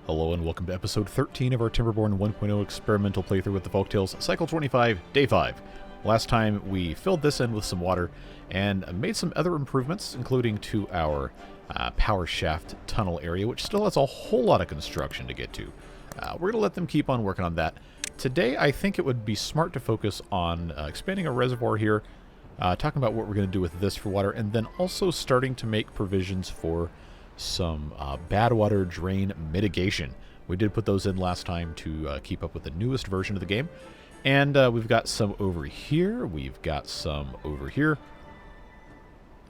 Hello and welcome to episode 13 of our Timberborn 1.0 experimental playthrough with the Folktales, Cycle 25, Day 5. Last time we filled this in with some water and made some other improvements, including to our power shaft tunnel area, which still has a whole lot of construction to get to. We're going to let them keep on working on that. Today I think it would be smart to focus on expanding a reservoir here, talking about what we're going to do with this for water, and then also starting to make provisions for some bad water drain mitigation. We did put those in last time to keep up with the newest version of the game. And we've got some over here. We've got some over here.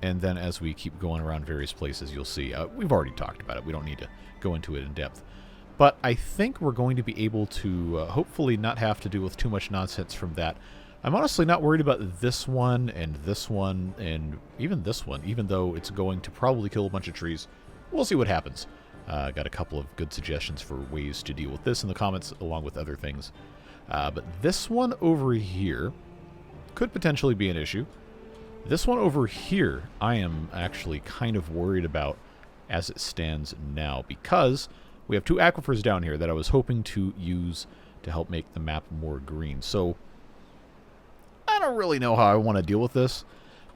And then as we keep going around various places, you'll see, we've already talked about it. We don't need to go into it in depth. But I think we're going to be able to hopefully not have to deal with too much nonsense from that. I'm honestly not worried about this one and this one and even this one, even though it's going to probably kill a bunch of trees. We'll see what happens. Got a couple of good suggestions for ways to deal with this in the comments, along with other things. But this one over here could potentially be an issue. This one over here, I am actually kind of worried about as it stands now, because we have two aquifers down here that I was hoping to use to help make the map more green. So I don't really know how I want to deal with this,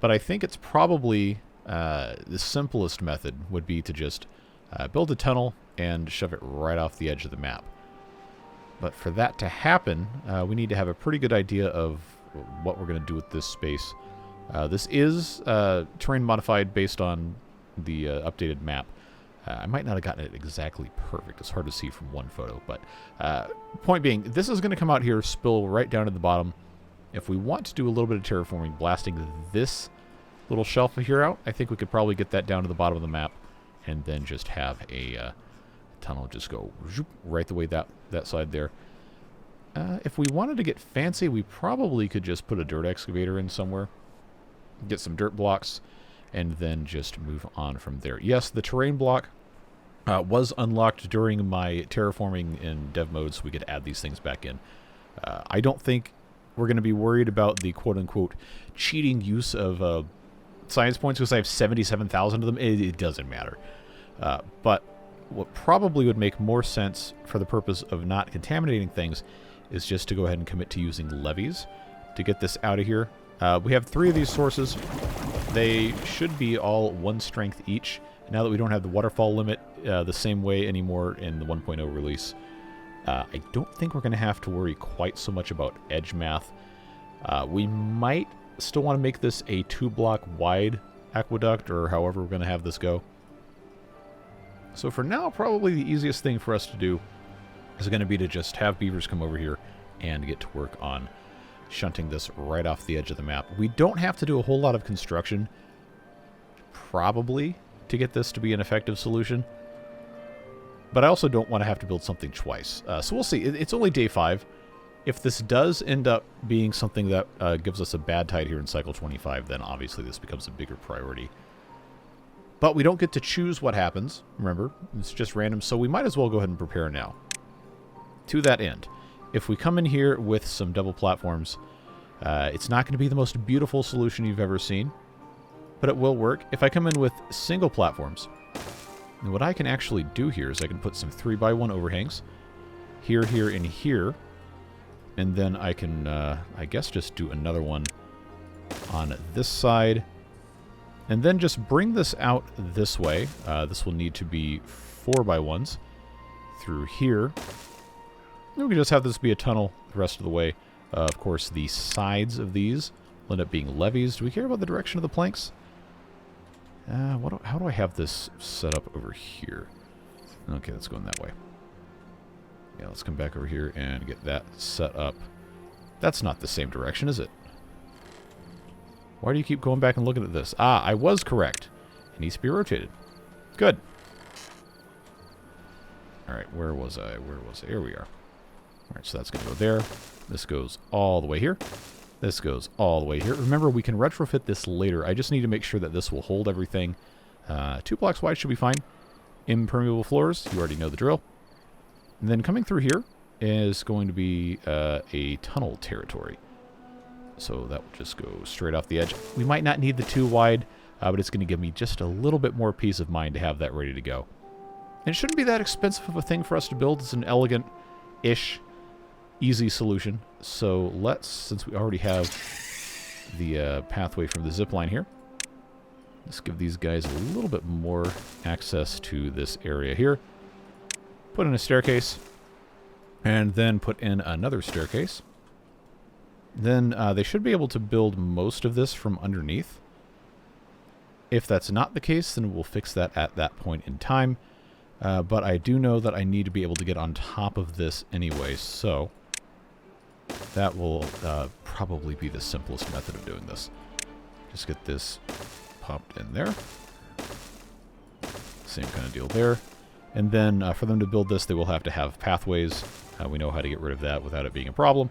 but I think it's probably the simplest method would be to just build a tunnel and shove it right off the edge of the map. But for that to happen, we need to have a pretty good idea of what we're going to do with this space. This is terrain modified based on the updated map. I might not have gotten it exactly perfect. It's hard to see from one photo. But point being, this is going to come out here, spill right down to the bottom. If we want to do a little bit of terraforming, blasting this little shelf here out, I think we could probably get that down to the bottom of the map and then just have a tunnel just go right the way that side there. If we wanted to get fancy, we probably could just put a dirt excavator in somewhere, get some dirt blocks, and then just move on from there. Yes, the terrain block was unlocked during my terraforming in dev mode, so we could add these things back in. I don't think we're going to be worried about the quote-unquote cheating use of science points, because I have 77,000 of them. It doesn't matter. But what probably would make more sense for the purpose of not contaminating things is just to go ahead and commit to using levees to get this out of here. We have 3 of these sources. They should be all 1 strength each. Now that we don't have the waterfall limit the same way anymore in the 1.0 release, I don't think we're going to have to worry quite so much about edge math. We might still want to make this a 2-block wide aqueduct, or however we're going to have this go. So for now, probably the easiest thing for us to do is going to be to just have beavers come over here and get to work on shunting this right off the edge of the map. We don't have to do a whole lot of construction, probably, to get this to be an effective solution. But I also don't want to have to build something twice. So we'll see. It's only day 5. If this does end up being something that gives us a bad tide here in Cycle 25, then obviously this becomes a bigger priority. But we don't get to choose what happens. Remember, it's just random, so we might as well go ahead and prepare now. To that end, if we come in here with some double platforms, it's not going to be the most beautiful solution you've ever seen, but it will work. If I come in with single platforms, then what I can actually do here is I can put some 3x1 overhangs here, here, and here. And then I can, I guess, just do another one on this side. And then just bring this out this way. This will need to be 4x1s through here. And we can just have this be a tunnel the rest of the way. Of course, the sides of these will end up being levees. Do we care about the direction of the planks? How do I have this set up over here? Okay, let's go in that way. Yeah, let's come back over here and get that set up. That's not the same direction, is it? Why do you keep going back and looking at this? Ah, I was correct. It needs to be rotated. Good. Alright, where was I? Where was I? Here we are. Alright, so that's going to go there. This goes all the way here. This goes all the way here. Remember, we can retrofit this later. I just need to make sure that this will hold everything. 2 blocks wide should be fine. Impermeable floors, you already know the drill. And then coming through here is going to be a tunnel territory. So that will just go straight off the edge. We might not need the 2 wide, but it's going to give me just a little bit more peace of mind to have that ready to go. And it shouldn't be that expensive of a thing for us to build. It's an elegant-ish, easy solution. So let's, since we already have the pathway from the zipline here, let's give these guys a little bit more access to this area here. Put in a staircase, and then put in another staircase. Then they should be able to build most of this from underneath. If that's not the case, then we'll fix that at that point in time. But I do know that I need to be able to get on top of this anyway, so that will probably be the simplest method of doing this. Just get this popped in there. Same kind of deal there. And then for them to build this, they will have to have pathways. We know how to get rid of that without it being a problem.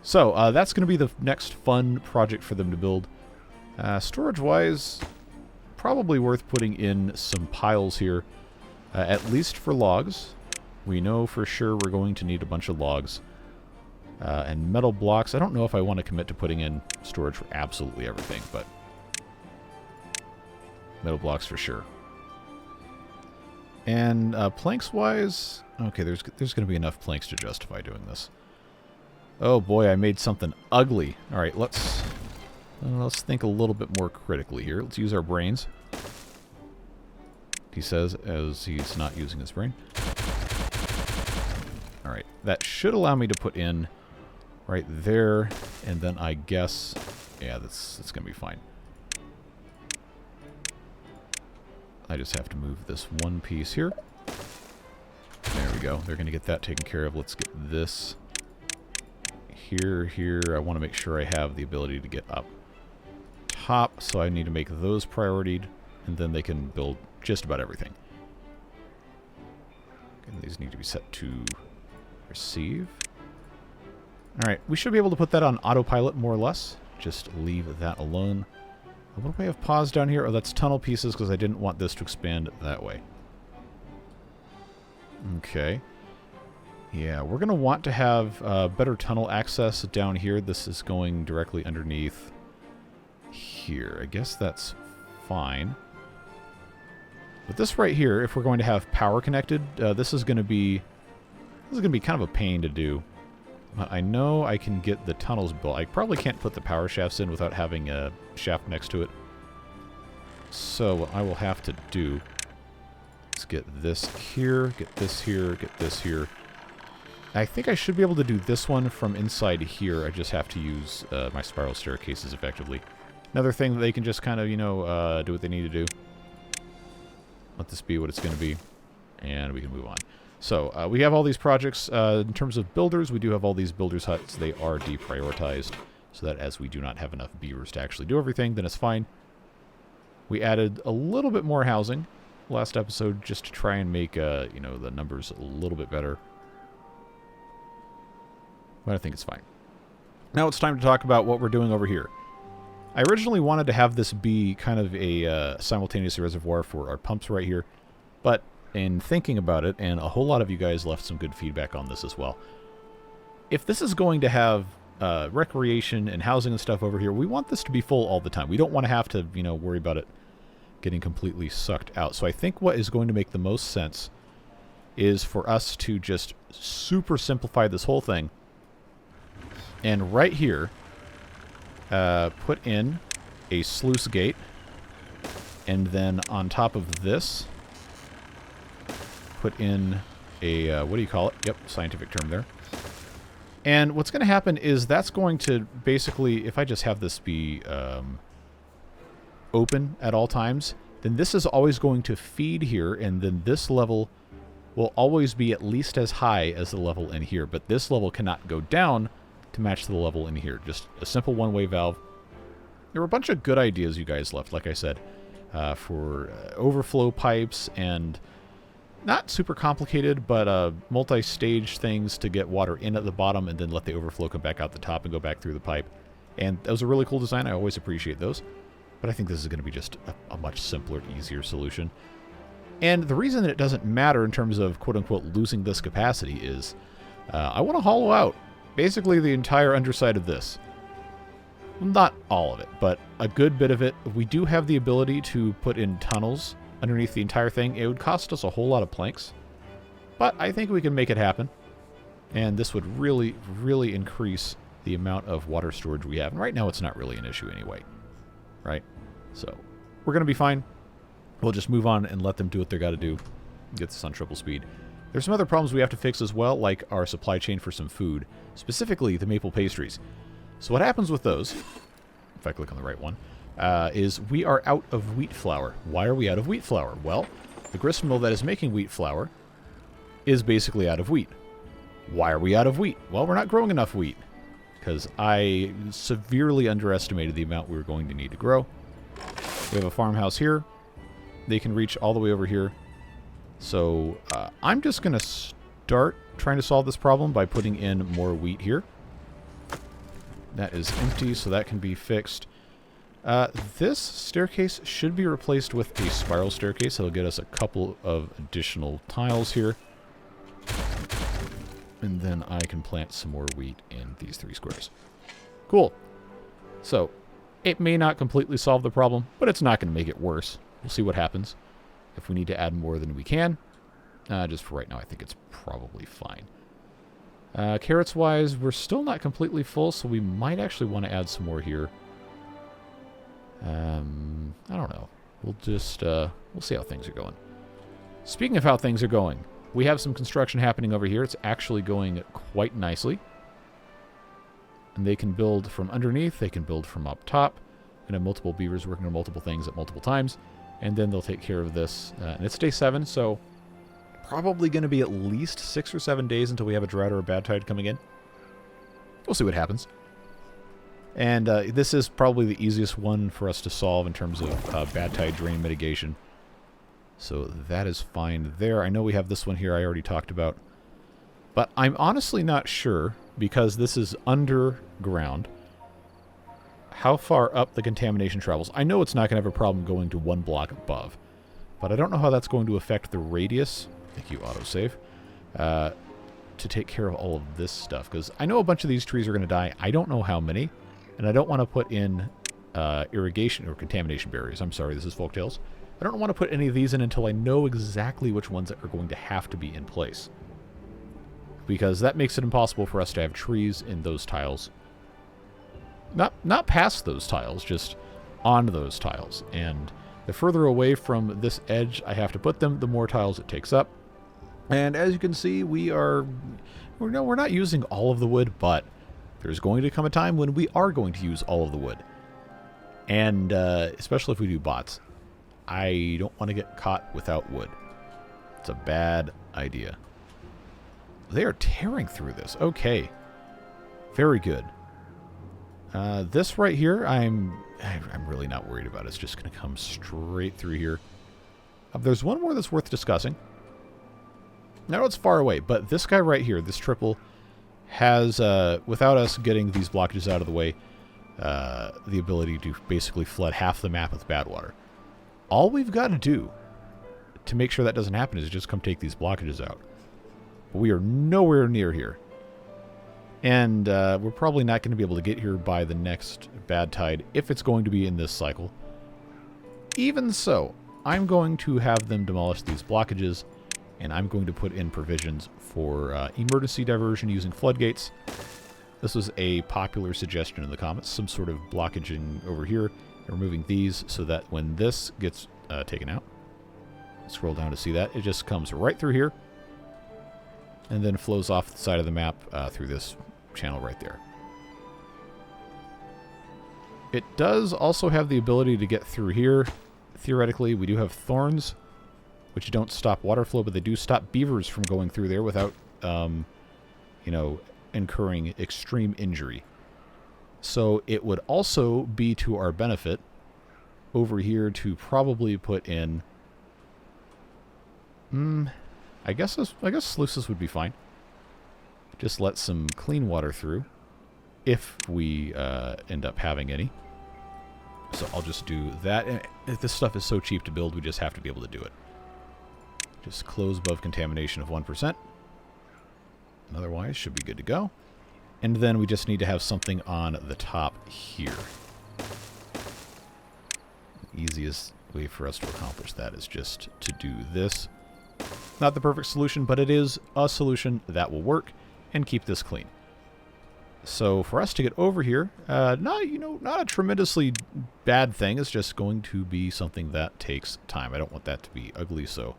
So that's going to be the next fun project for them to build. Storage-wise, probably worth putting in some piles here, at least for logs. We know for sure we're going to need a bunch of logs. And metal blocks, I don't know if I want to commit to putting in storage for absolutely everything, but metal blocks for sure. And planks-wise, okay, there's going to be enough planks to justify doing this. Oh boy, I made something ugly. All right, let's think a little bit more critically here. Let's use our brains. He says as he's not using his brain. All right, that should allow me to put in right there, and then I guess, yeah, that's going to be fine. I just have to move this one piece here. There we go. They're going to get that taken care of. Let's get this here. I want to make sure I have the ability to get up top, so I need to make those prioried, and then they can build just about everything. And these need to be set to receive. Alright, we should be able to put that on autopilot, more or less. Just leave that alone. What do I have paused down here? Oh, that's tunnel pieces, because I didn't want this to expand that way. Okay. Yeah, we're going to want to have better tunnel access down here. This is going directly underneath here. I guess that's fine. But this right here, if we're going to have power connected, this is going to be kind of a pain to do. But I know I can get the tunnels built. I probably can't put the power shafts in without having a shaft next to it. So what I will have to do is get this here, get this here, get this here. I think I should be able to do this one from inside here. I just have to use my spiral staircases effectively. Another thing that they can just kind of, you know, do what they need to do. Let this be what it's going to be. And we can move on. So, we have all these projects. In terms of builders, we do have all these builders' huts. They are deprioritized, so that as we do not have enough beavers to actually do everything, then it's fine. We added a little bit more housing last episode, just to try and make, you know, the numbers a little bit better. But I think it's fine. Now it's time to talk about what we're doing over here. I originally wanted to have this be kind of a simultaneous reservoir for our pumps right here, but in thinking about it, and a whole lot of you guys left some good feedback on this as well, if this is going to have recreation and housing and stuff over here, we want this to be full all the time. We don't want to have to, you know, worry about it getting completely sucked out. So I think what is going to make the most sense is for us to just super simplify this whole thing, and right here put in a sluice gate, and then on top of this put in a, what do you call it? Yep, scientific term there. And what's going to happen is that's going to basically, if I just have this be open at all times, then this is always going to feed here, and then this level will always be at least as high as the level in here. But this level cannot go down to match the level in here. Just a simple one-way valve. There were a bunch of good ideas you guys left, like I said, for overflow pipes and not super complicated, but multi-stage things to get water in at the bottom and then let the overflow come back out the top and go back through the pipe. And that was a really cool design. I always appreciate those. But I think this is going to be just a much simpler, easier solution. And the reason that it doesn't matter in terms of quote-unquote losing this capacity is I want to hollow out basically the entire underside of this. Not all of it, but a good bit of it. We do have the ability to put in tunnels underneath the entire thing. It would cost us a whole lot of planks, but I think we can make it happen. And this would really, really increase the amount of water storage we have. And right now it's not really an issue anyway, right? So we're going to be fine. We'll just move on and let them do what they got to do. Get this on triple speed. There's some other problems we have to fix as well, like our supply chain for some food, specifically the maple pastries. So what happens with those, if I click on the right one, is we are out of wheat flour. Why are we out of wheat flour? Well, the grist mill that is making wheat flour is basically out of wheat. Why are we out of wheat? Well, we're not growing enough wheat, because I severely underestimated the amount we were going to need to grow. We have a farmhouse here. They can reach all the way over here. So I'm just going to start trying to solve this problem by putting in more wheat here. That is empty, so that can be fixed. This staircase should be replaced with a spiral staircase. It'll get us a couple of additional tiles here. And then I can plant some more wheat in these 3 squares. Cool. So, it may not completely solve the problem, but it's not going to make it worse. We'll see what happens. If we need to add more than we can. Just for right now, I think it's probably fine. Carrots-wise, we're still not completely full, so we might actually want to add some more here. I don't know. We'll just, we'll see how things are going. Speaking of how things are going, we have some construction happening over here. It's actually going quite nicely. And they can build from underneath. They can build from up top. And have multiple beavers working on multiple things at multiple times. And then they'll take care of this. And it's day 7, so probably going to be at least 6 or 7 days until we have a drought or a bad tide coming in. We'll see what happens. And this is probably the easiest one for us to solve in terms of Badtide Drain mitigation. So that is fine there. I know we have this one here I already talked about. But I'm honestly not sure, because this is underground, how far up the contamination travels. I know it's not going to have a problem going to 1 block above. But I don't know how that's going to affect the radius. Thank you, autosave. To take care of all of this stuff. Because I know a bunch of these trees are going to die. I don't know how many. And I don't want to put in irrigation or contamination barriers. I'm sorry, this is Folktales. I don't want to put any of these in until I know exactly which ones are going to have to be in place. Because that makes it impossible for us to have trees in those tiles. Not past those tiles, just on those tiles. And the further away from this edge I have to put them, the more tiles it takes up. And as you can see, we're not using all of the wood, but there's going to come a time when we are going to use all of the wood. And especially if we do bots. I don't want to get caught without wood. It's a bad idea. They are tearing through this. Okay. Very good. This right here, I'm really not worried about. It's just going to come straight through here. There's one more that's worth discussing. Now it's far away, but this guy right here, this triple, has, without us getting these blockages out of the way, the ability to basically flood half the map with bad water. All we've got to do to make sure that doesn't happen is just come take these blockages out. But we are nowhere near here. And we're probably not going to be able to get here by the next bad tide, if it's going to be in this cycle. Even so, I'm going to have them demolish these blockages, and I'm going to put in provisions for emergency diversion using floodgates. This was a popular suggestion in the comments, some sort of blockaging over here, removing these so that when this gets taken out, scroll down to see that, it just comes right through here, and then flows off the side of the map through this channel right there. It does also have the ability to get through here. Theoretically, we do have thorns, which don't stop water flow, but they do stop beavers from going through there without, you know, incurring extreme injury. So it would also be to our benefit over here to probably put in, I guess sluices would be fine. Just let some clean water through, if we end up having any. So I'll just do that. And this stuff is so cheap to build, we just have to be able to do it. Just close above contamination of 1%. Otherwise, should be good to go. And then we just need to have something on the top here. Easiest way for us to accomplish that is just to do this. Not the perfect solution, but it is a solution that will work and keep this clean. So for us to get over here, not a tremendously bad thing. It's just going to be something that takes time. I don't want that to be ugly, so...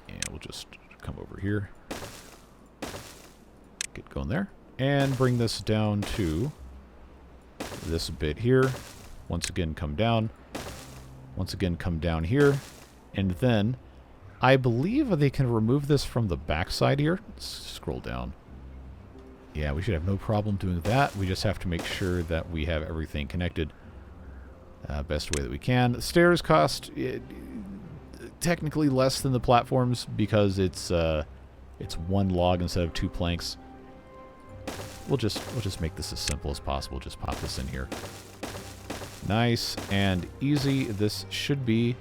And we'll just come over here. Get going there. And bring this down to this bit here. Once again, come down. Once again, come down here. And then... I believe they can remove this from the backside here. Let's scroll down. Yeah, we should have no problem doing that. We just have to make sure that we have everything connected best way that we can. The stairs cost technically less than the platforms because it's one log instead of 2 planks. We'll just make this as simple as possible. Just pop this in here. Nice and easy. This should be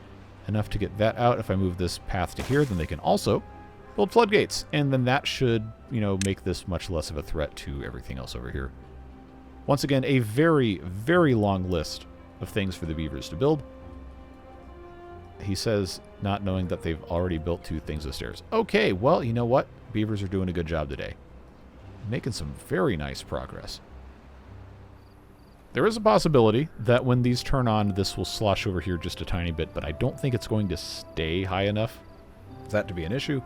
enough to get that out. If I move this path to here, then they can also build floodgates. And then that should, make this much less of a threat to everything else over here. Once again, a very, very long list of things for the beavers to build. He says, not knowing that they've already built 2 things of stairs. Okay, well, you know what? Beavers are doing a good job today. Making some very nice progress. There is a possibility that when these turn on, this will slosh over here just a tiny bit, but I don't think it's going to stay high enough for that to be an issue.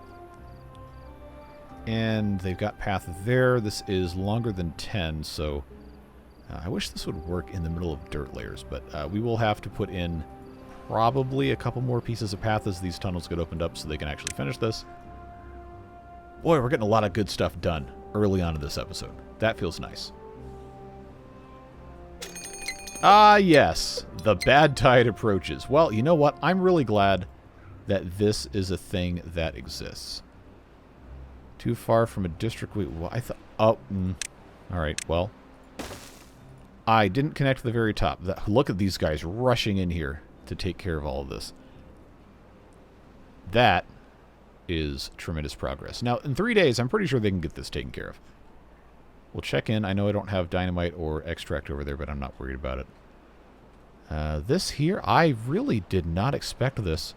And they've got path there. This is longer than 10, so I wish this would work in the middle of dirt layers, but we will have to put in probably a couple more pieces of path as these tunnels get opened up so they can actually finish this. Boy, we're getting a lot of good stuff done early on in this episode. That feels nice. Ah, yes. The bad tide approaches. Well, you know what? I'm really glad that this is a thing that exists. Too far from a district... Well, I thought... Oh. All right, well. I didn't connect to the very top. Look at these guys rushing in here to take care of all of this. That is tremendous progress. Now, in 3 days, I'm pretty sure they can get this taken care of. We'll check in. I know I don't have dynamite or extract over there, but I'm not worried about it. This here, I really did not expect this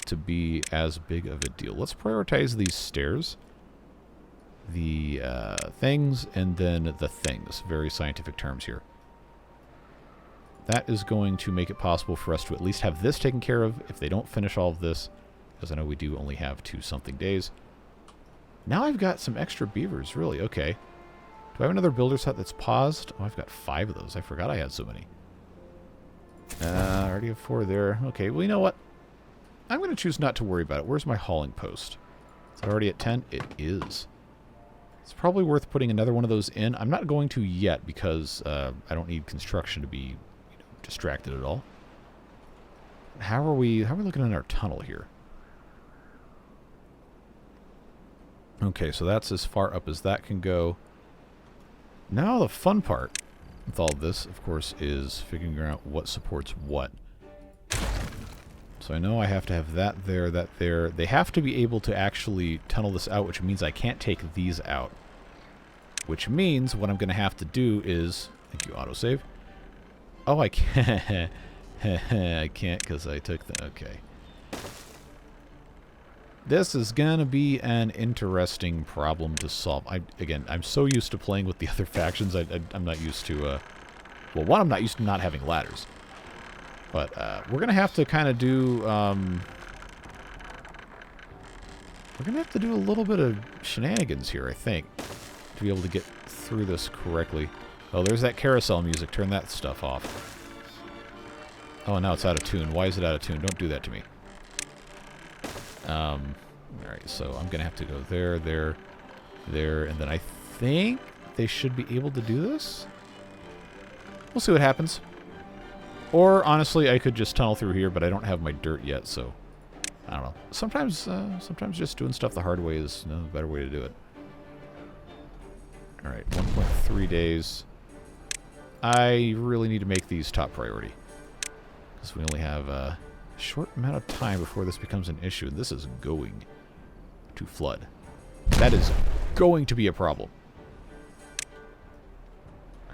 to be as big of a deal. Let's prioritize these stairs. The things, and then the things. Very scientific terms here. That is going to make it possible for us to at least have this taken care of if they don't finish all of this, because I know we do only have 2-something days. Now I've got some extra beavers, really. Okay. Do I have another builder's hut that's paused? Oh, I've got 5 of those. I forgot I had so many. I already have 4 there. Okay, well, you know what? I'm going to choose not to worry about it. Where's my hauling post? Is it already at 10? It is. It's probably worth putting another one of those in. I'm not going to yet because I don't need construction to be distracted at all. How are we looking in our tunnel here? Okay, so that's as far up as that can go. Now the fun part with all this, of course, is figuring out what supports what. So I know I have to have that there, that there. They have to be able to actually tunnel this out, which means I can't take these out. Which means what I'm going to have to do is... Thank you, autosave. Oh, I can't. I can't because I took the... Okay. This is going to be an interesting problem to solve. Again, I'm so used to playing with the other factions, I'm not used to... well, one, I'm not used to not having ladders. But we're going to have to kind of do... we're going to have to do a little bit of shenanigans here, I think, to be able to get through this correctly. Oh, there's that carousel music. Turn that stuff off. Oh, now it's out of tune. Why is it out of tune? Don't do that to me. Alright, so I'm going to have to go there, there, there, and then I think they should be able to do this? We'll see what happens. Or, honestly, I could just tunnel through here, but I don't have my dirt yet, so... I don't know. Sometimes just doing stuff the hard way is the better way to do it. Alright, 1.3 days. I really need to make these top priority. Because we only have a short amount of time before this becomes an issue. And this is going to flood. That is going to be a problem.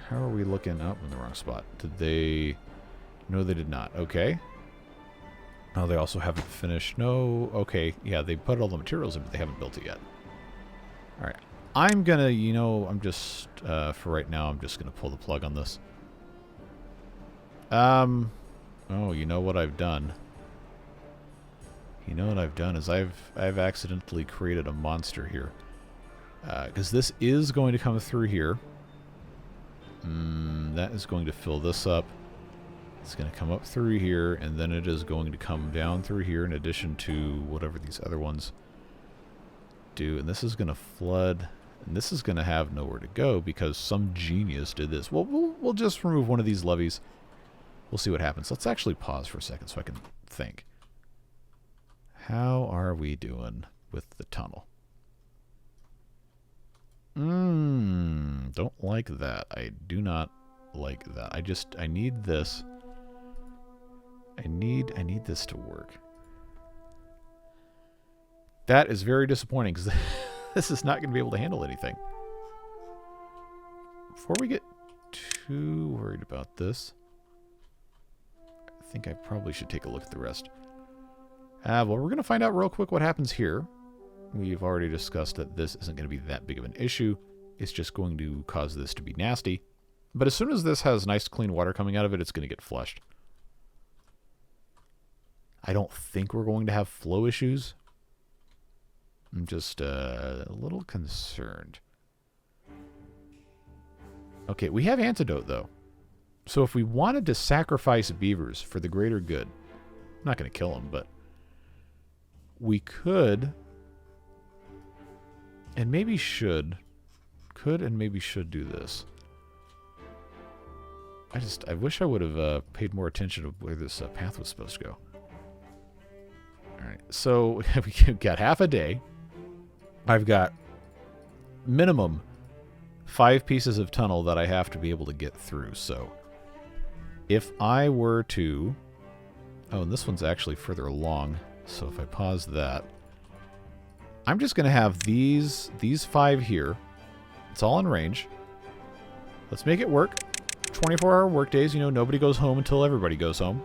How are we looking? Oh, in the wrong spot. Did they... No, they did not. Okay. Oh, they also haven't finished. No. Okay. Yeah, they put all the materials in, but they haven't built it yet. Alright. I'm gonna, you know, I'm just, for right now, I'm just gonna pull the plug on this. Oh, you know what I've done? You know what I've done is I've accidentally created a monster here. Because this is going to come through here. That is going to fill this up. It's going to come up through here, and then it is going to come down through here in addition to whatever these other ones do. And this is going to flood, and this is going to have nowhere to go because some genius did this. Well, we'll just remove one of these levees. We'll see what happens. Let's actually pause for a second so I can think. How are we doing with the tunnel? Don't like that. I do not like that. I need this. I need this to work. That is very disappointing because this is not going to be able to handle anything. Before we get too worried about this, I think I probably should take a look at the rest. Well, we're going to find out real quick what happens here. We've already discussed that this isn't going to be that big of an issue. It's just going to cause this to be nasty. But as soon as this has nice clean water coming out of it, it's going to get flushed. I don't think we're going to have flow issues. I'm just a little concerned. Okay, we have antidote, though. So if we wanted to sacrifice beavers for the greater good, I'm not going to kill them, but we could, and maybe should, do this. I wish I would have paid more attention to where this path was supposed to go. Alright, so we've got half a day. I've got minimum 5 pieces of tunnel that I have to be able to get through. So if I were to... Oh, and this one's actually further along. So if I pause that, I'm just going to have these 5 here. It's all in range. Let's make it work. 24-hour work days. You know, nobody goes home until everybody goes home.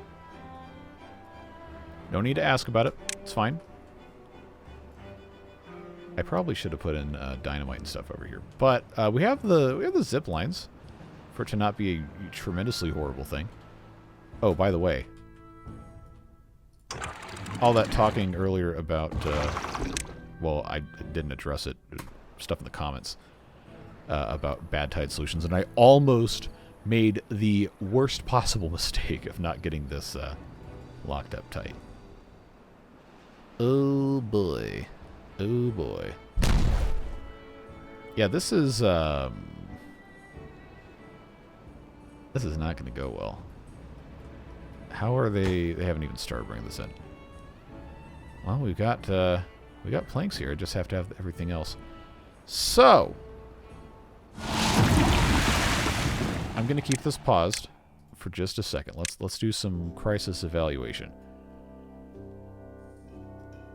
No need to ask about it. It's fine. I probably should have put in dynamite and stuff over here. But we have the zip lines for it to not be a tremendously horrible thing. Oh, by the way, all that talking earlier about, well, I didn't address it, stuff in the comments about Badtide solutions, and I almost made the worst possible mistake of not getting this locked up tight. Oh boy. Oh boy. Yeah, this is not going to go well. How are they? They haven't even started bringing this in. Well, we got planks here. I just have to have everything else. So I'm going to keep this paused for just a second. Let's do some crisis evaluation.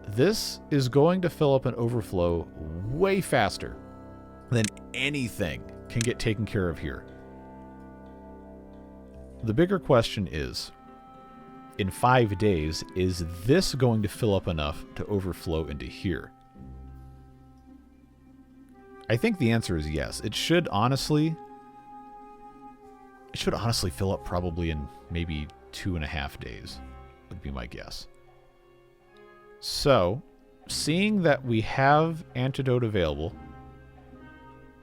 This is going to fill up an overflow way faster than anything can get taken care of here. The bigger question is, in 5 days, is this going to fill up enough to overflow into here? I think the answer is yes. It should honestly fill up probably in maybe 2.5 days, would be my guess. So, seeing that we have antidote available,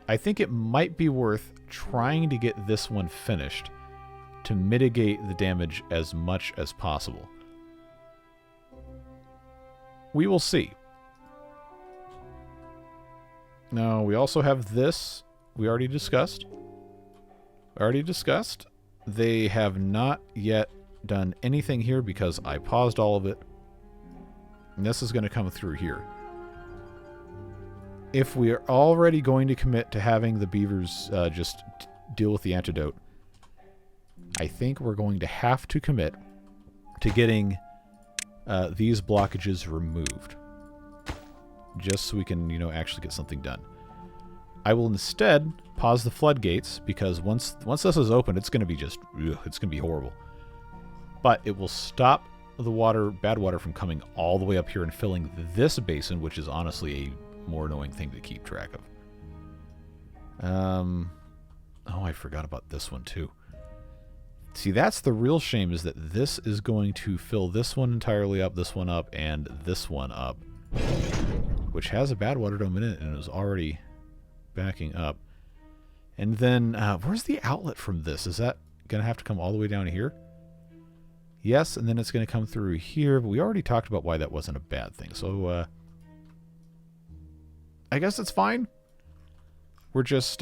I think it might be worth trying to get this one finished to mitigate the damage as much as possible. We will see. Now, we also have this we already discussed. They have not yet done anything here because I paused all of it. And this is going to come through here. If we are already going to commit to having the beavers just deal with the antidote, I think we're going to have to commit to getting these blockages removed. Just so we can, actually get something done. I will instead pause the floodgates, because once this is open, it's going to be just, it's going to be horrible. But it will stop the water, bad water, from coming all the way up here and filling this basin, which is honestly a more annoying thing to keep track of. Oh, I forgot about this one too. See, that's the real shame, is that this is going to fill this one entirely up, this one up, and this one up, which has a bad water dome in it and is already backing up. And then, where's the outlet from this? Is that going to have to come all the way down here? Yes, and then it's going to come through here, but we already talked about why that wasn't a bad thing. So, I guess it's fine. We're just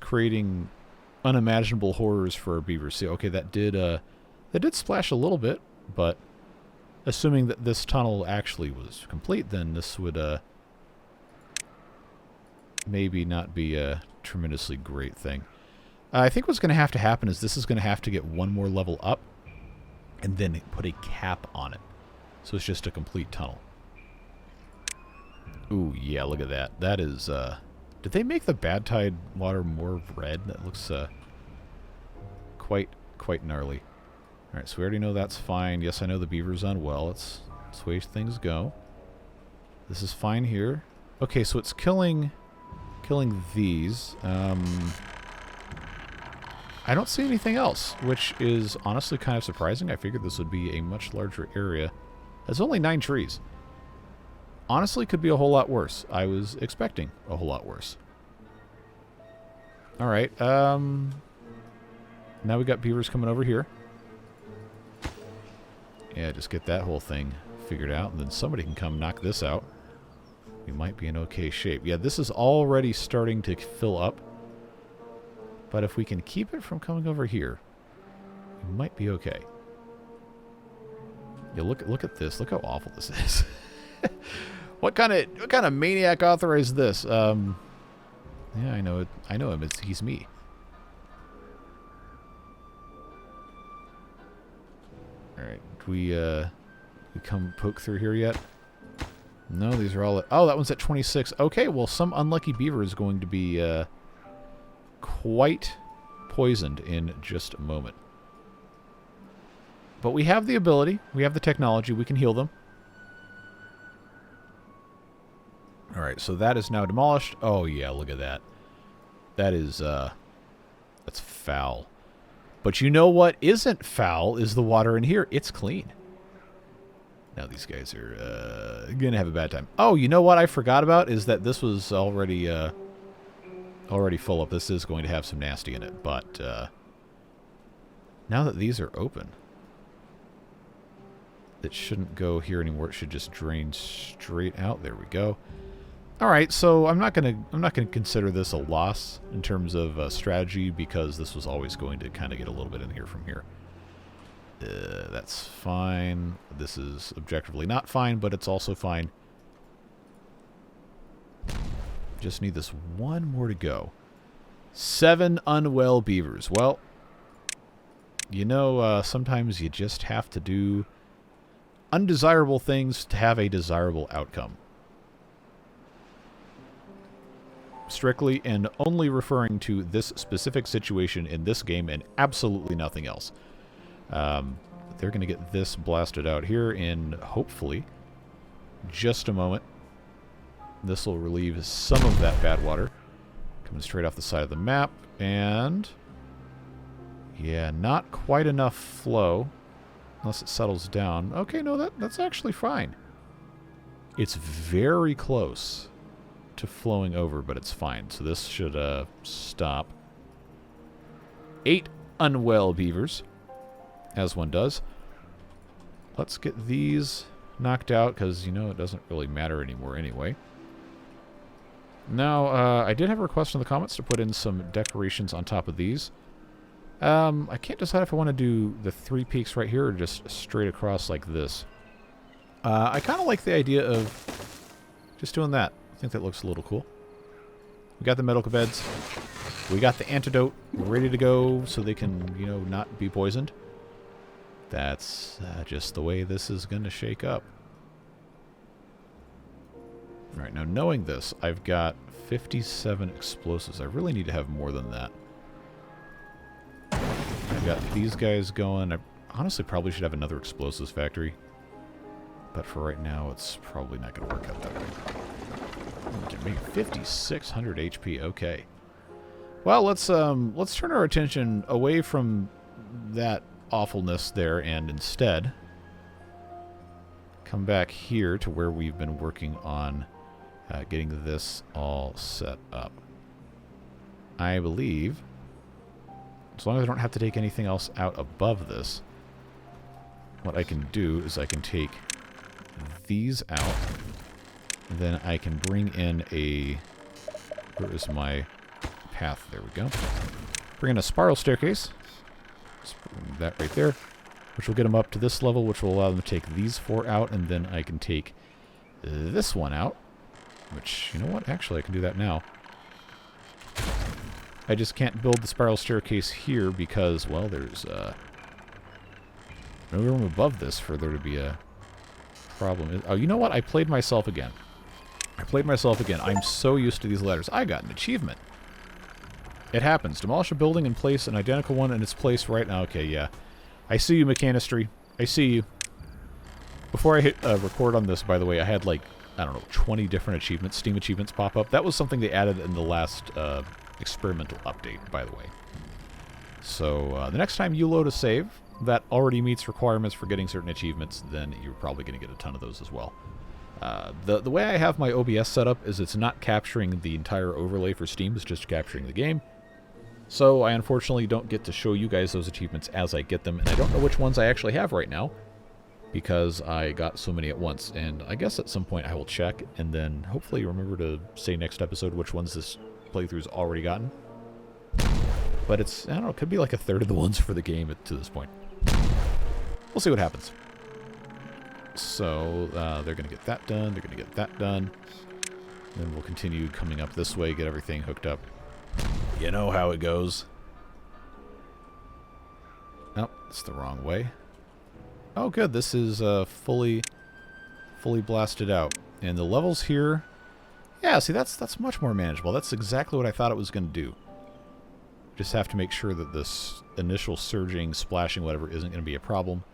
creating unimaginable horrors for our beavers. See, okay, that did splash a little bit, but assuming that this tunnel actually was complete, then this would maybe not be a tremendously great thing. I think what's going to happen is this is going to have to get one more level up and then put a cap on it. So it's just a complete tunnel. Ooh, yeah, look at that. That is, did they make the Badtide water more red? That looks quite gnarly. Alright, so we already know that's fine. Yes, I know the beaver's unwell. That's the way things go. This is fine here. Okay, so it's killing these. I don't see anything else, which is honestly kind of surprising. I figured this would be a much larger area. There's only 9 trees. Honestly, could be a whole lot worse. I was expecting a whole lot worse. Alright, now we got beavers coming over here. Yeah, just get that whole thing figured out, and then somebody can come knock this out. We might be in okay shape. Yeah, this is already starting to fill up. But if we can keep it from coming over here, we might be okay. Yeah, look at this. Look how awful this is. What kind of maniac authorized this? Yeah, I know it. I know him. He's me. All right, do we come poke through here yet? No, these are all. Oh, that one's at 26. Okay, well, some unlucky beaver is going to be quite poisoned in just a moment. But we have the ability. We have the technology. We can heal them. All right, so that is now demolished. Oh, yeah, look at that. That is, that's foul. But you know what isn't foul is the water in here. It's clean. Now these guys are going to have a bad time. Oh, you know what I forgot about is that this was already full up. This is going to have some nasty in it. But now that these are open, it shouldn't go here anymore. It should just drain straight out. There we go. All right, so I'm not gonna consider this a loss in terms of strategy, because this was always going to kind of get a little bit in here from here. That's fine. This is objectively not fine, but it's also fine. Just need this one more to go. 7 unwell beavers. Well, you know, sometimes you just have to do undesirable things to have a desirable outcome. Strictly and only referring to this specific situation in this game and absolutely nothing else. They're going to get this blasted out here in, hopefully, just a moment. This will relieve some of that bad water. Coming straight off the side of the map. And, yeah, not quite enough flow. Unless it settles down. Okay, no, that's actually fine. It's very close to flowing over, but it's fine. So this should stop. 8 unwell beavers, as one does. Let's get these knocked out, because, you know, it doesn't really matter anymore anyway. Now, I did have a request in the comments to put in some decorations on top of these. I can't decide if I want to do the 3 peaks right here or just straight across like this. I kind of like the idea of just doing that. I think that looks a little cool. We got the medical beds. We got the antidote ready to go so they can, you know, not be poisoned. That's just the way this is going to shake up. All Alright, now knowing this, I've got 57 explosives. I really need to have more than that. I've got these guys going. I honestly probably should have another explosives factory. But for right now, it's probably not going to work out that way. Give me 5,600 HP. Okay. Well, let's turn our attention away from that awfulness there and instead come back here to where we've been working on getting this all set up. I believe, as long as I don't have to take anything else out above this, what I can do is I can take these out, and then I can bring in a... Where is my path? There we go. Bring in a spiral staircase. Just bring that right there, which will get them up to this level, which will allow them to take these 4 out, and then I can take this one out, which, you know what? Actually, I can do that now. I just can't build the spiral staircase here because, well, there's no room above this for there to be a problem. Oh, you know what? I played myself again. I'm so used to these ladders. I got an achievement. It happens. Demolish a building and place an identical one in its place right now. Okay, yeah. I see you, Mechanistry. I see you. Before I hit record on this, by the way, I had like, I don't know, 20 different achievements, Steam achievements pop up. That was something they added in the last experimental update, by the way. So the next time you load a save that already meets requirements for getting certain achievements, then you're probably going to get a ton of those as well. The way I have my OBS set up is it's not capturing the entire overlay for Steam, it's just capturing the game. So I unfortunately don't get to show you guys those achievements as I get them, and I don't know which ones I actually have right now, because I got so many at once, and I guess at some point I will check, and then hopefully remember to say next episode which ones this playthrough's already gotten. But it's, I don't know, it could be like a third of the ones for the game to this point. We'll see what happens. So, they're going to get that done, they're going to get that done. Then we'll continue coming up this way, get everything hooked up. You know how it goes. Oh, it's the wrong way. Oh, good, this is fully blasted out. And the levels here, yeah, see, that's much more manageable. That's exactly what I thought it was going to do. Just have to make sure that this initial surging, splashing, whatever, isn't going to be a problem.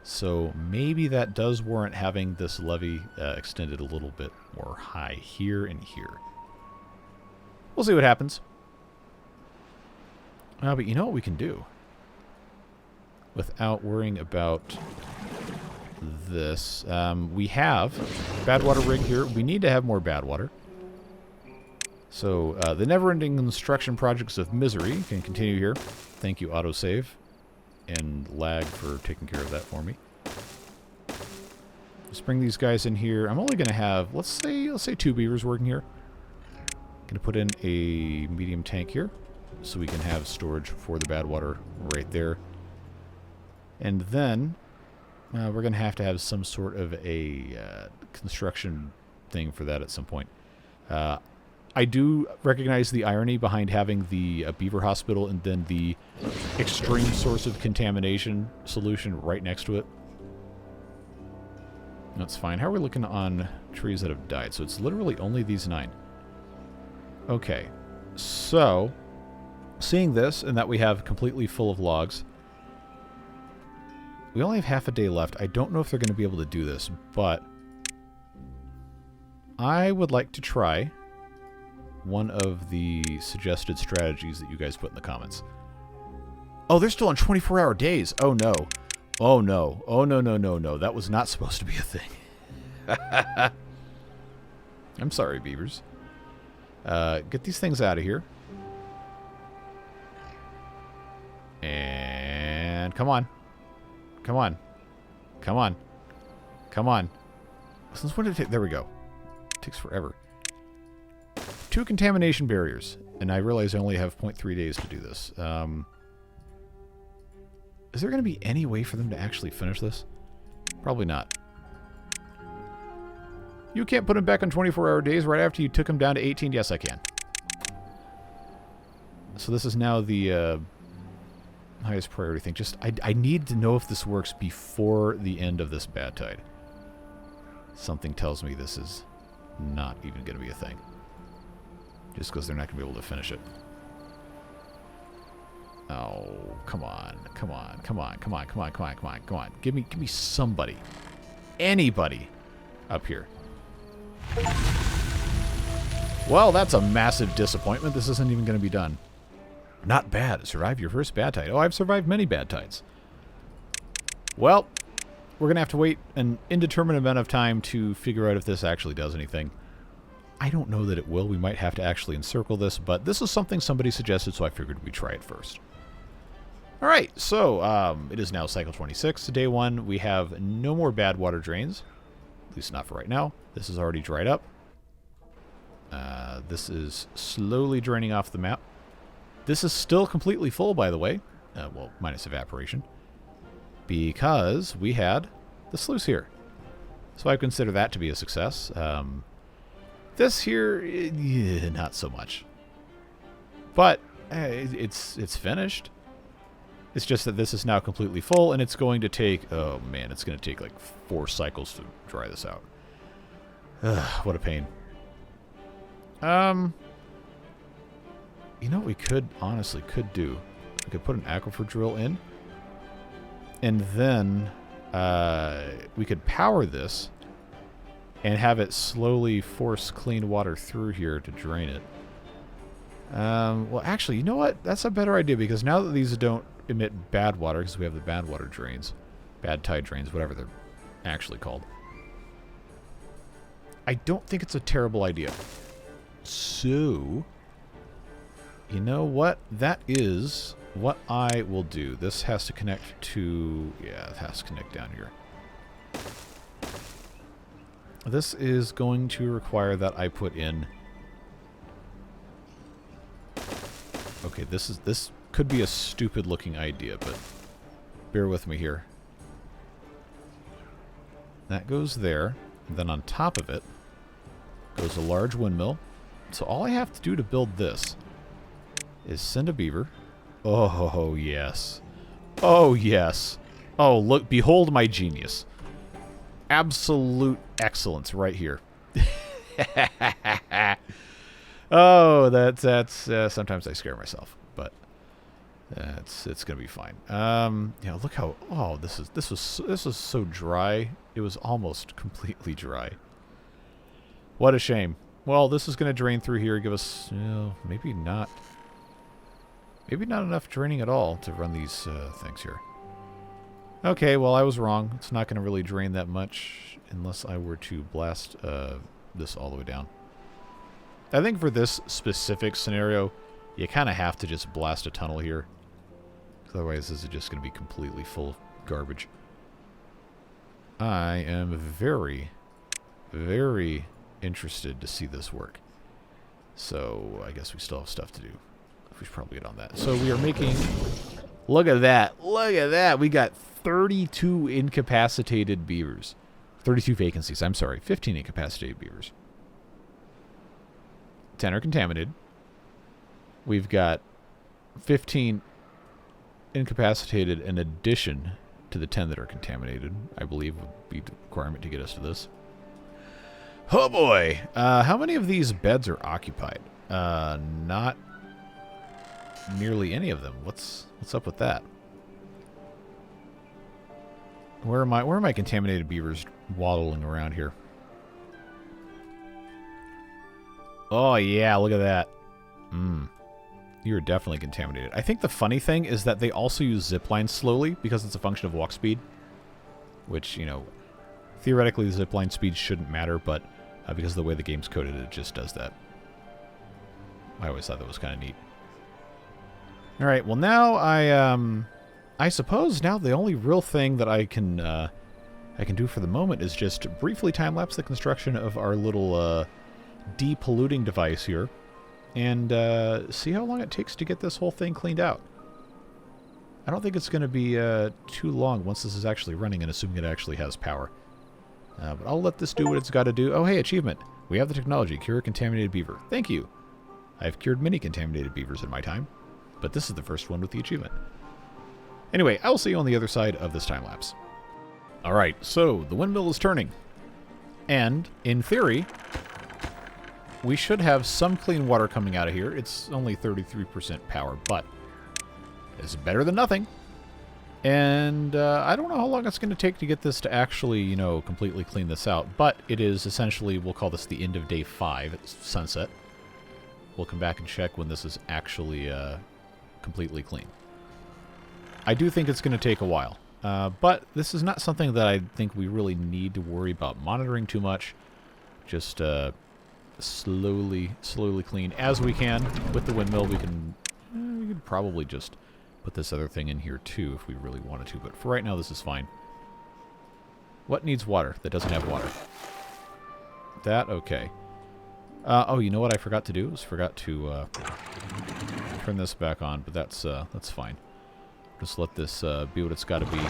So maybe that does warrant having this levee extended a little bit more high here and here. We'll see what happens. But you know what we can do? Without worrying about this. We have bad water rig here. We need to have more bad water. So the never-ending construction projects of misery can continue here. Thank you, autosave. And lag for taking care of that for me. Let's bring these guys in here. I'm only going to have, let's say 2 beavers working here. Going to put in a medium tank here, so we can have storage for the bad water right there. And then we're going to have some sort of a construction thing for that at some point. I do recognize the irony behind having the beaver hospital and then the extreme source of contamination solution right next to it. That's fine. How are we looking on trees that have died? So it's literally only these 9. Okay. So, seeing this and that we have completely full of logs, we only have half a day left. I don't know if they're going to be able to do this, but I would like to try one of the suggested strategies that you guys put in the comments. Oh, they're still on 24-hour days. Oh, no. Oh, no. Oh, no, no, no, no. That was not supposed to be a thing. I'm sorry, beavers. Get these things out of here. And come on. Come on. Come on. Come on. Since when did it take? There we go. It takes forever. 2 contamination barriers, and I realize I only have 0.3 days to do this. Is there going to be any way for them to actually finish this? Probably not. You can't put them back on 24-hour days right after you took them down to 18? Yes, I can. So this is now the highest priority thing. Just, I need to know if this works before the end of this bad tide. Something tells me this is not even going to be a thing. Just because they're not going to be able to finish it. Oh, come on. Come on. Come on. Come on. Come on. Come on. Come on. Come on. Give me somebody. Anybody up here. Well, that's a massive disappointment. This isn't even going to be done. Not bad. Survive your first bad tide. Oh, I've survived many bad tides. Well, we're going to have to wait an indeterminate amount of time to figure out if this actually does anything. I don't know that it will. We might have to actually encircle this, but this is something somebody suggested, so I figured we'd try it first. All right, so it is now cycle 26. Day 1, we have no more bad water drains, at least not for right now. This is already dried up. This is slowly draining off the map. This is still completely full, by the way. Well, minus evaporation. Because we had the sluice here. So I consider that to be a success. This here, not so much. But it's finished. It's just that this is now completely full, and it's going to take... Oh, man, it's going to take like 4 cycles to dry this out. Ugh, what a pain. You know what we could, honestly, do? We could put an aquifer drill in. And then we could power this and have it slowly force clean water through here to drain it. Well, actually, you know what? That's a better idea, because now that these don't emit bad water, because we have the bad water drains, bad tide drains, whatever they're actually called, I don't think it's a terrible idea. So, you know what? That is what I will do. This has to connect to... Yeah, it has to connect down here. This is going to require that I put in... Okay, this could be a stupid looking idea, but bear with me here. That goes there, and then on top of it goes a large windmill. So all I have to do to build this is send a beaver. Oh, yes. Oh, yes. Oh, look, behold my genius. Absolute excellence right here. Oh, that's sometimes I scare myself, but it's gonna be fine. Yeah, look how... Oh, this was so dry. It was almost completely dry. What a shame. Well, this is going to drain through here, give us, maybe not enough draining at all to run these things here. Okay, well, I was wrong. It's not going to really drain that much unless I were to blast this all the way down. I think for this specific scenario, you kind of have to just blast a tunnel here. Otherwise, this is just going to be completely full of garbage. I am very, very interested to see this work. So I guess we still have stuff to do. We should probably get on that. So we are making... Look at that. Look at that. We got 32 incapacitated beavers. 32 vacancies. I'm sorry. 15 incapacitated beavers. 10 are contaminated. We've got 15 incapacitated in addition to the 10 that are contaminated, I believe would be the requirement to get us to this. Oh boy! How many of these beds are occupied? Not nearly any of them. What's up with that? Where are my contaminated beavers waddling around here? Oh yeah, look at that. You are definitely contaminated. I think the funny thing is that they also use zipline slowly because it's a function of walk speed, which, you know, theoretically the zipline speed shouldn't matter, but because of the way the game's coded, it just does that. I always thought that was kind of neat. All right, well now I suppose now the only real thing that I can do for the moment is just briefly time-lapse the construction of our little depolluting device here, and see how long it takes to get this whole thing cleaned out. I don't think it's going to be too long once this is actually running and assuming it actually has power. But I'll let this do what it's got to do. Oh, hey, achievement. We have the technology. Cure a contaminated beaver. Thank you. I've cured many contaminated beavers in my time, but this is the first one with the achievement. Anyway, I will see you on the other side of this time-lapse. All right, so the windmill is turning. And, in theory, we should have some clean water coming out of here. It's only 33% power, but it's better than nothing. And I don't know how long it's going to take to get this to actually, you know, completely clean this out. But it is essentially, we'll call this the end of day 5 at sunset. We'll come back and check when this is actually completely clean. I do think it's going to take a while. But this is not something that I think we really need to worry about monitoring too much. Just slowly clean as we can. With the windmill, we could probably just put this other thing in here too if we really wanted to, but for right now this is fine. What needs water that doesn't have water? That, okay. Oh, you know what I forgot to do? I forgot to turn this back on, but that's fine. Just let this be what it's got to be,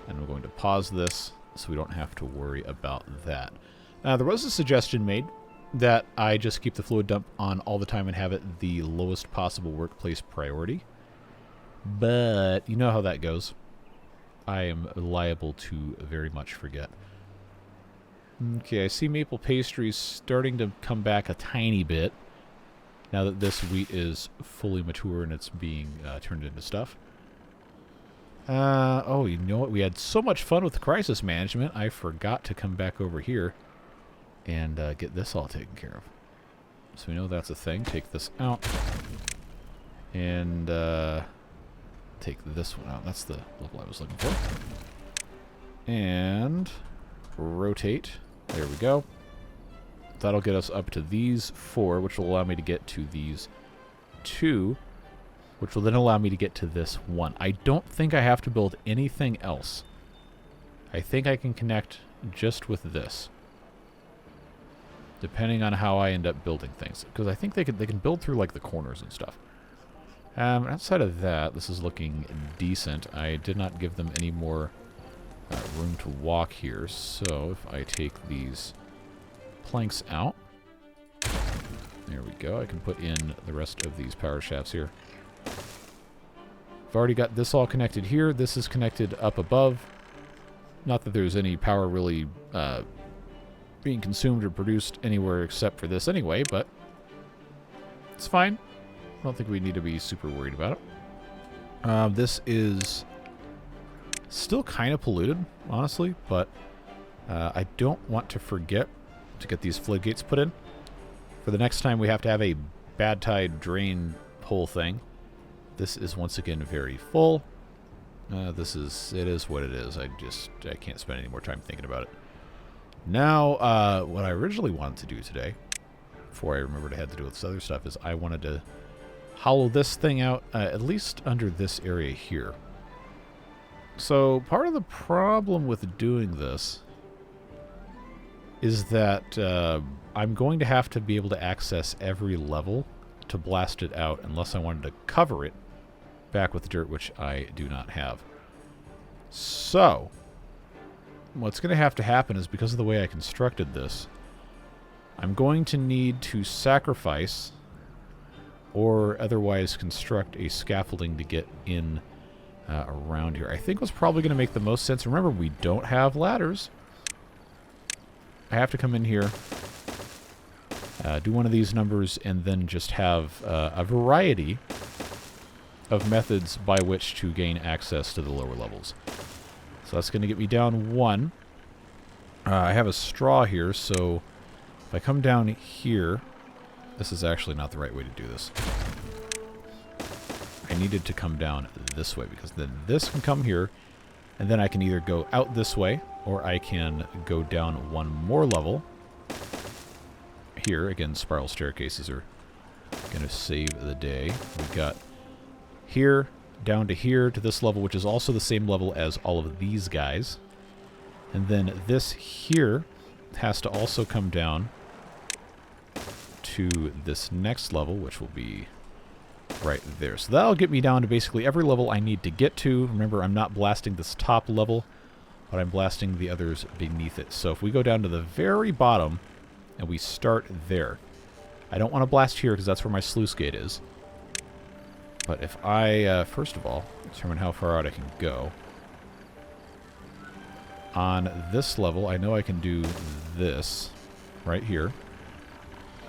and we're going to pause this so we don't have to worry about that. There was a suggestion made that I just keep the fluid dump on all the time and have it the lowest possible workplace priority. But you know how that goes. I am liable to very much forget. Okay, I see maple pastries starting to come back a tiny bit now that this wheat is fully mature and it's being turned into stuff. Oh, you know what? We had so much fun with the crisis management, I forgot to come back over here and get this all taken care of. So we know that's a thing. Take this out. And take this one out. That's the level I was looking for. And rotate. There we go. That'll get us up to these 4, which will allow me to get to these 2, which will then allow me to get to this 1. I don't think I have to build anything else. I think I can connect just with this, depending on how I end up building things, because I think they can build through like the corners and stuff. Outside of that, this is looking decent. I did not give them any more room to walk here, so if I take these planks out, there we go. I can put in the rest of these power shafts here. I've already got this all connected here. This is connected up above. Not that there's any power really being consumed or produced anywhere except for this anyway, but it's fine. I don't think we need to be super worried about it. This is still kind of polluted, honestly, but I don't want to forget to get these floodgates put in. For the next time we have to have a Badtide drain hole thing. This is once again very full. It is what it is. I can't spend any more time thinking about it. Now, what I originally wanted to do today, before I remembered I had to do with this other stuff, is I wanted to hollow this thing out, at least under this area here. So part of the problem with doing this is that I'm going to have to be able to access every level to blast it out unless I wanted to cover it back with dirt, which I do not have. So what's going to happen is, because of the way I constructed this, I'm going to need to sacrifice or otherwise construct a scaffolding to get in around here. I think what's probably going to make the most sense, remember, we don't have ladders. I have to come in here, do one of these numbers, and then just have a variety of methods by which to gain access to the lower levels. So that's going to get me down 1. I have a straw here, so if I come down here, this is actually not the right way to do this. I needed to come down this way, because then this can come here, and then I can either go out this way, or I can go down 1 more level. Here, again, spiral staircases are going to save the day. We've got here, down to here, to this level, which is also the same level as all of these guys. And then this here has to also come down to this next level, which will be right there. So that'll get me down to basically every level I need to get to. Remember, I'm not blasting this top level, but I'm blasting the others beneath it. So if we go down to the very bottom and we start there, I don't want to blast here because that's where my sluice gate is. But if I, first of all, determine how far out I can go. On this level, I know I can do this right here.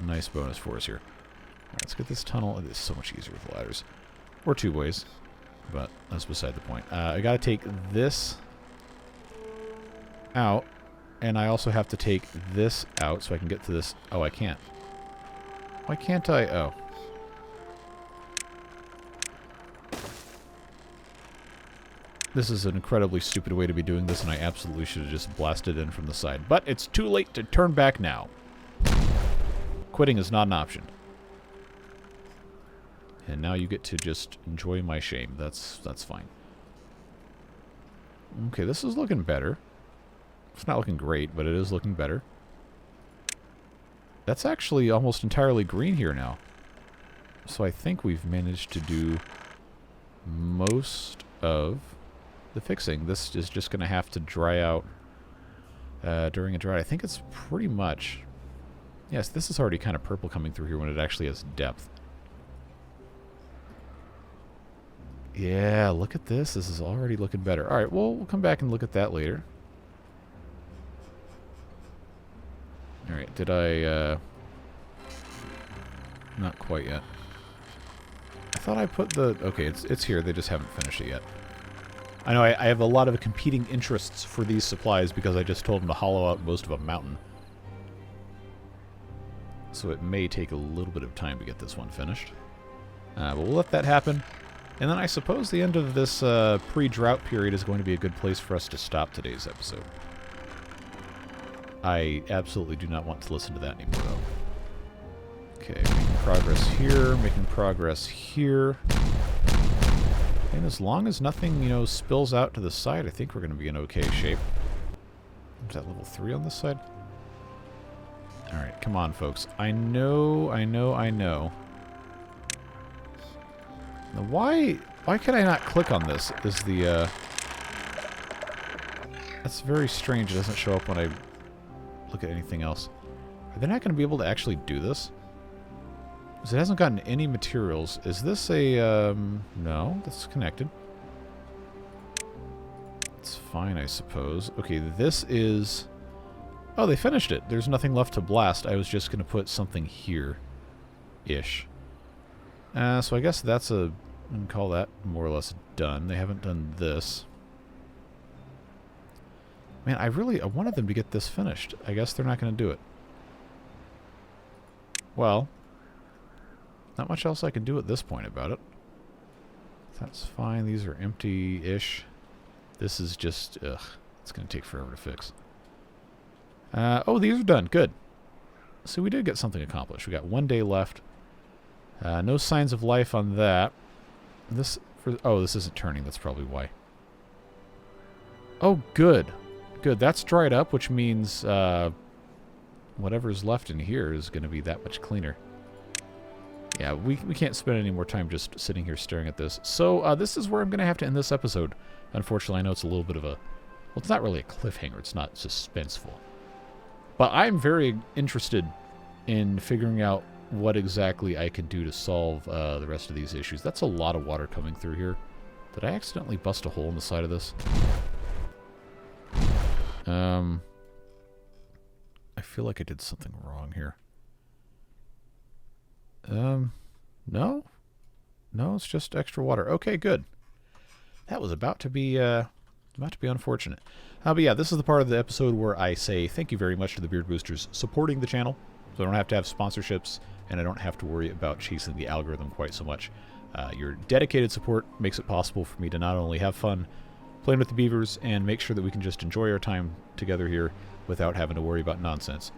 nice bonus for us here. Alright, let's get this tunnel. It's so much easier with ladders. Or two ways. But that's beside the point. I gotta take this out. And I also have to take this out so I can get to this. Oh, I can't. Why can't I? Oh. This is an incredibly stupid way to be doing this, and I absolutely should have just blasted in from the side. But it's too late to turn back now. Quitting is not an option. And now you get to just enjoy my shame. That's fine. Okay, this is looking better. It's not looking great, but it is looking better. That's actually almost entirely green here now. So I think we've managed to do most of the fixing. This is just going to have to dry out during a drought. I think it's pretty much... Yes, this is already kind of purple coming through here when it actually has depth. Yeah, look at this. This is already looking better. Alright, well, we'll come back and look at that later. Alright, did I... Not quite yet. I thought I put the... Okay, it's here. They just haven't finished it yet. I know I have a lot of competing interests for these supplies because I just told them to hollow out most of a mountain. So it may take a little bit of time to get this one finished. But we'll let that happen. And then I suppose the end of this pre-drought period is going to be a good place for us to stop today's episode. I absolutely do not want to listen to that anymore, though. Okay, making progress here, making progress here. And as long as nothing, you know, spills out to the side, I think we're going to be in okay shape. Is that level 3 on this side? Alright, come on, folks. I know. Now, why can I not click on this? Is the, That's very strange. It doesn't show up when I look at anything else. Are they not going to be able to actually do this? Because it hasn't gotten any materials. Is this a, no, that's connected. It's fine, I suppose. Okay, this is... Oh, they finished it. There's nothing left to blast. I was just going to put something here-ish. So I guess that's a... We can call that more or less done. They haven't done this. Man, I wanted them to get this finished. I guess they're not going to do it. Well... Not much else I can do at this point about it. That's fine. These are empty-ish. This is just... Ugh. It's going to take forever to fix. Oh, these are done. Good. So we did get something accomplished. We got 1 day left. No signs of life on that. This... Oh, this isn't turning. That's probably why. Oh, good. Good. That's dried up, which means whatever's left in here is going to be that much cleaner. Yeah, we can't spend any more time just sitting here staring at this. So this is where I'm going to have to end this episode. Unfortunately, I know it's a little bit of a... Well, it's not really a cliffhanger. It's not suspenseful. But I'm very interested in figuring out what exactly I can do to solve the rest of these issues. That's a lot of water coming through here. Did I accidentally bust a hole in the side of this? I feel like I did something wrong here. No? No, it's just extra water. Okay, good. That was about to be unfortunate. But yeah, this is the part of the episode where I say thank you very much to the Beard Boosters supporting the channel, so I don't have to have sponsorships, and I don't have to worry about chasing the algorithm quite so much. Your dedicated support makes it possible for me to not only have fun playing with the beavers and make sure that we can just enjoy our time together here without having to worry about nonsense,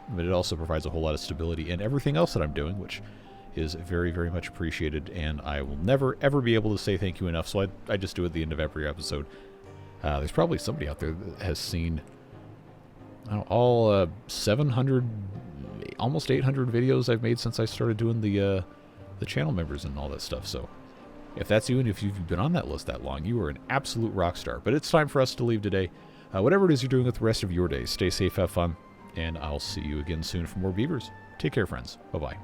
but it also provides a whole lot of stability in everything else that I'm doing, which is very, very much appreciated, and I will never, ever be able to say thank you enough, so I just do it at the end of every episode. There's probably somebody out there that has seen all 700, almost 800 videos I've made since I started doing the channel members and all that stuff, so if that's you and if you've been on that list that long, you are an absolute rock star. But it's time for us to leave today. Whatever it is you're doing with the rest of your day, stay safe, have fun, and I'll see you again soon for more beavers. Take care, friends. Bye-bye.